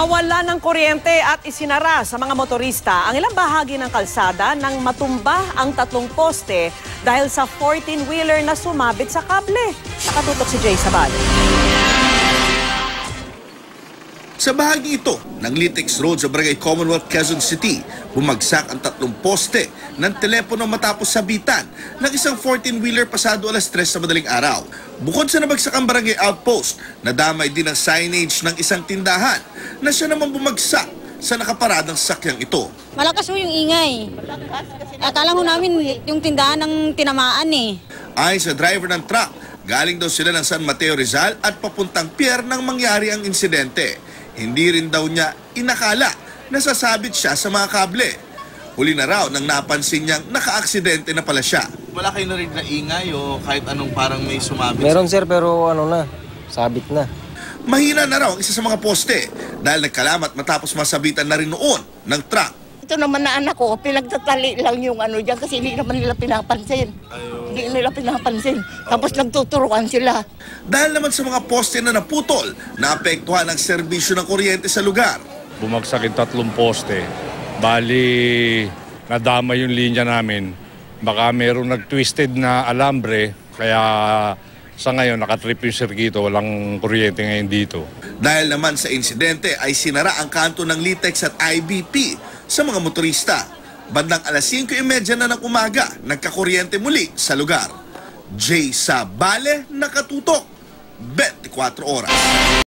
Nawala ng kuryente at isinara sa mga motorista ang ilang bahagi ng kalsada nang matumba ang 3 poste dahil sa 14-wheeler na sumabit sa kable. Nakatutok si Jay Sabal. Sa bahagi ito ng Litex Road sa Barangay Commonwealth, Quezon City, bumagsak ang 3 poste ng telepono matapos sabitan ng isang 14-wheeler pasado alas 3 sa madaling araw. Bukod sa nabagsak ang barangay outpost, nadamay din ang signage ng isang tindahan na siya naman bumagsak sa nakaparadang sakyang ito. Malakas ho yung ingay. Akala ho namin yung tindahan ng tinamaan eh. Ayon sa driver ng truck, galing daw sila ng San Mateo Rizal at papuntang pier nang mangyari ang insidente. Hindi rin daw niya inakala na sasabit siya sa mga kable. Huli na raw nang napansin niyang naka-aksidente na pala siya. Wala kayo narinig na ingay o kahit anong parang may sumabit? Meron sir, pero ano na, sabit na. Mahina na raw ang isa sa mga poste dahil nagkalamat matapos masabitan na rin noon ng truck. Ito naman na anak ko, pinagtatali lang yung ano dyan kasi hindi naman nila pinapansin. Hindi nila pinapansin. Tapos nagtuturuan sila. Dahil naman sa mga poste na naputol, naapektuhan ang serbisyo ng kuryente sa lugar. Bumagsak yung 3 poste. Bali, nadama yung linya namin. Baka merong nag-twisted na alambre, kaya sa ngayon nakatrip yung sirkito, walang kuryente ngayon dito. Dahil naman sa insidente ay sinara ang kanto ng Litex at IBP sa mga motorista. Bandang alas 5:30 na ng umaga, nagkakuryente muli sa lugar. Jay Sabale, nakatutok, 24 oras.